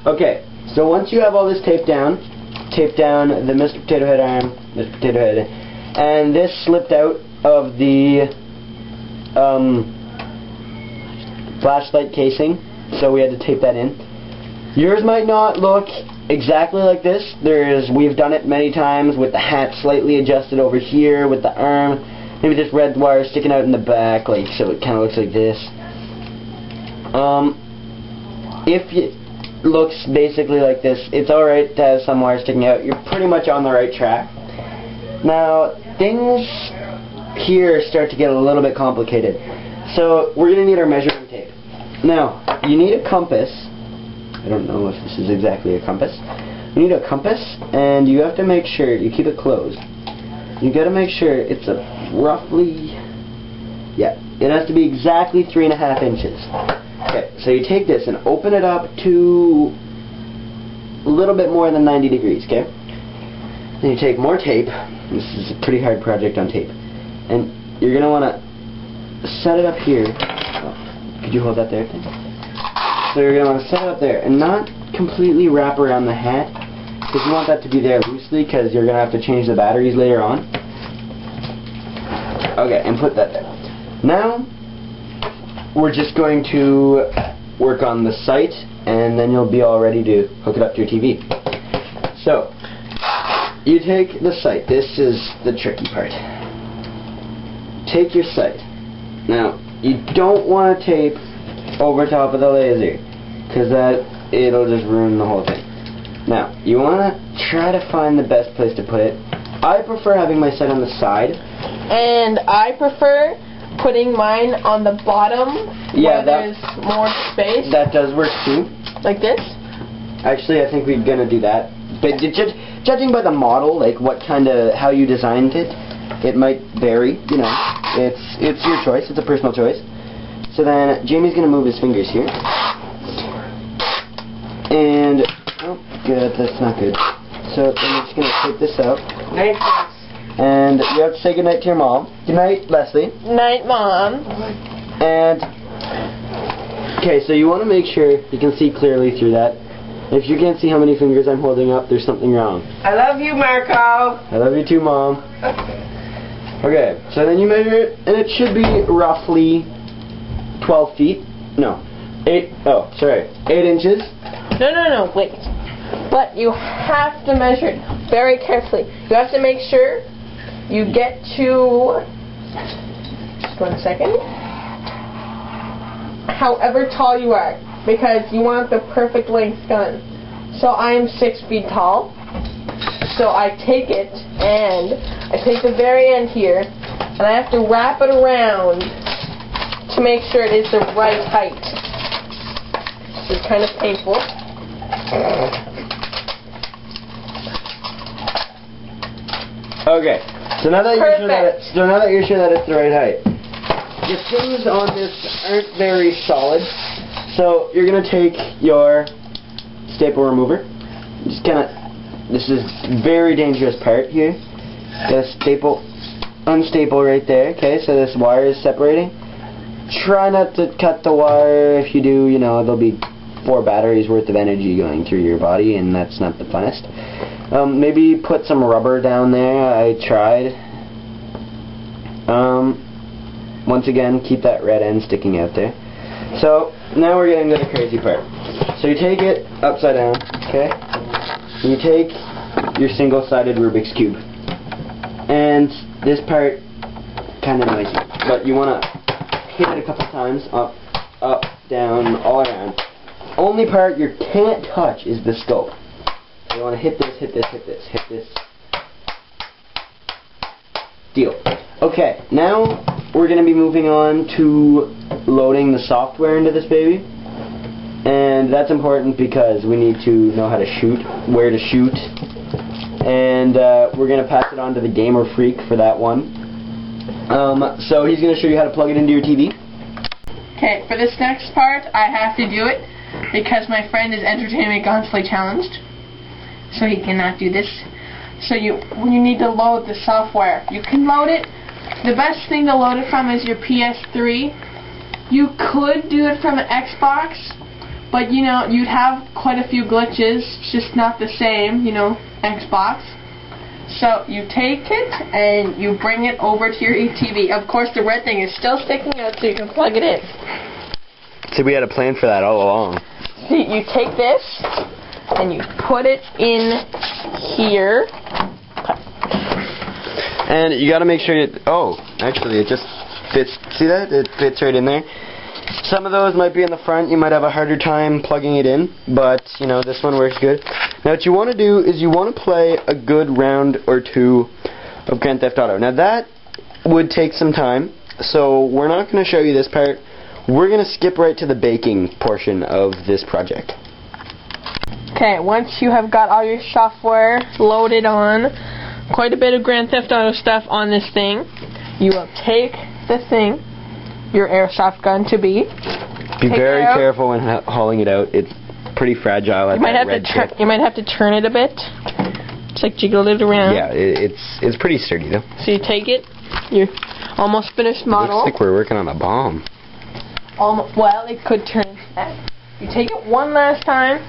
Okay, so once you have all this taped down the Mr. Potato Head arm, Mr. Potato Head, and this slipped out of the flashlight casing, so we had to tape that in. Yours might not look exactly like this. We've done it many times with the hat slightly adjusted over here, with the arm, maybe just red wire sticking out in the back, like so it kind of looks like this. If it looks basically like this, it's alright to have some wire sticking out. You're pretty much on the right track. Now, things here start to get a little bit complicated. So, we're going to need our measuring tape. Now, you need a compass. I don't know if this is exactly a compass. You need a compass, and you have to make sure you keep it closed. You got to make sure it's a roughly, yeah, it has to be exactly 3.5 inches. Okay, so you take this and open it up to a little bit more than 90 degrees, okay? Then you take more tape. This is a pretty hard project on tape. And you're going to want to set it up here. Oh, could you hold that there? So you're going to want to set it up there and not completely wrap around the hat, because you want that to be there loosely, because you're going to have to change the batteries later on. Okay, and put that there. Now, we're just going to work on the sight, and then you'll be all ready to hook it up to your TV. So, you take the sight. This is the tricky part. Take your sight. Now, you don't want to tape over top of the laser, because it'll just ruin the whole thing. Now, you want to try to find the best place to put it. I prefer having my sight on the side. And I prefer putting mine on the bottom, where there's more space. That does work too. Like this? Actually, I think we're gonna do that. But judging by the model, like how you designed it, it might vary. You know, it's your choice. It's a personal choice. So then Jamie's gonna move his fingers here, and oh, good, that's not good. So then we're just gonna take this out. Nice. And you have to say goodnight to your mom. Good night, Leslie. Night, Mom. And, okay, so you want to make sure you can see clearly through that. If you can't see how many fingers I'm holding up, there's something wrong. I love you, Marco. I love you too, Mom. Okay, so then you measure it, and it should be roughly 12 feet. No, 8 inches. No, wait. But you have to measure it very carefully. You have to make sure you get to, just 1 second, however tall you are, because you want the perfect length gun. So I am 6 feet tall, so I take it, and I take the very end here, and I have to wrap it around to make sure it is the right height. This is kind of painful. Okay. So now that you're sure that it's the right height, the things on this aren't very solid. So you're gonna take your staple remover. Just this is very dangerous part here. The unstaple right there. Okay, so this wire is separating. Try not to cut the wire. If you do, you know, there'll be 4 batteries worth of energy going through your body, and that's not the funnest. Maybe put some rubber down there. I tried. Once again, keep that red end sticking out there. So, now we're getting to the crazy part. So you take it upside down, okay? And you take your single-sided Rubik's Cube. And this part, kind of noisy, but you want to hit it a couple times, up, down, all around. Only part you can't touch is the scope. You want to hit this, hit this, hit this, hit this. Deal. Okay, now we're going to be moving on to loading the software into this baby. And that's important because we need to know how to shoot, where to shoot. And we're going to pass it on to the Gamer Freak for that one. So he's going to show you how to plug it into your TV. Okay, for this next part, I have to do it because my friend is entertainment gunplay challenged. So he cannot do this. So you need to load the software. You can load it. The best thing to load it from is your PS3. You could do it from an Xbox, but you know, you'd have quite a few glitches, just not the same, you know, Xbox. So you take it and you bring it over to your TV. Of course, the red thing is still sticking out, so you can plug it in. See, we had a plan for that all along. See, you take this and you put it in here. And you got to make sure it. Oh, actually, it just fits. See that? It fits right in there. Some of those might be in the front. You might have a harder time plugging it in, but you know, this one works good. Now what you want to do is you want to play a good round or two of Grand Theft Auto. Now that would take some time, so we're not going to show you this part. We're going to skip right to the baking portion of this project. Okay, once you have got all your software loaded on, quite a bit of Grand Theft Auto stuff on this thing, you will take the thing, your airsoft gun to be. Be very careful when hauling it out. It's pretty fragile. You might have to turn it a bit. Just like jiggle it around. Yeah, it's pretty sturdy though. So you take it. You're almost finished model. Looks like we're working on a bomb. Well, it could turn into that. You take it one last time.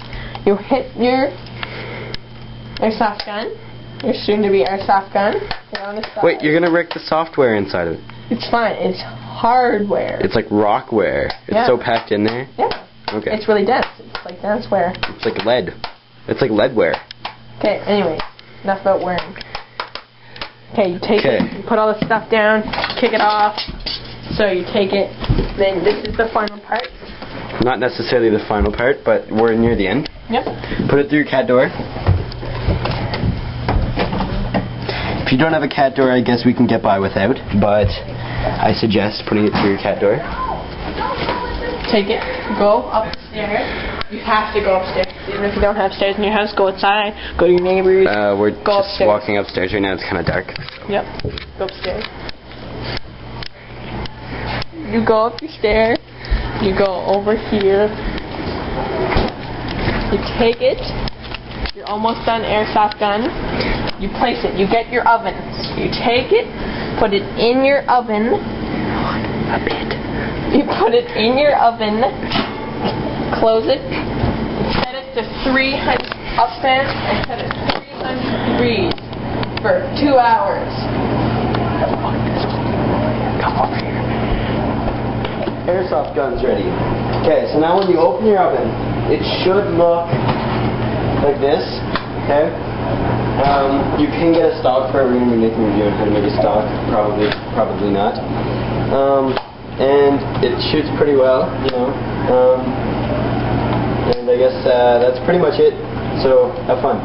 You hit your airsoft gun. Your soon-to-be airsoft gun. Wait, you're gonna wreck the software inside of it. It's fine. It's hardware. It's like rockware. It's so packed in there. Yeah. Okay. It's really dense. It's like danceware. It's like lead. It's like leadware. Okay. Anyway, enough about wearing. Okay, you take it. You put all the stuff down. Kick it off. So you take it. Then this is the final part. Not necessarily the final part, but we're near the end. Yep. Put it through your cat door. If you don't have a cat door, I guess we can get by without, but I suggest putting it through your cat door. Take it, go upstairs. You have to go upstairs. Even if you don't have stairs in your house, go outside, go to your neighbors. We're just walking upstairs right now. It's kind of dark. Yep, go upstairs. You go up your stairs. You go over here. You take it. You're almost done airsoft gun. You place it. You get your oven. You take it, put it in your oven. A bit. You put it in your oven. Close it. Set it to 300 upstairs and set it to 300 degrees for 2 hours. Come over here. Airsoft gun's ready. Okay, so now when you open your oven, it should look like this. Okay. You can get a stock for it. We're going to be making a review on how to make a stock. Probably not. And it shoots pretty well, you know. And I guess that's pretty much it. So have fun.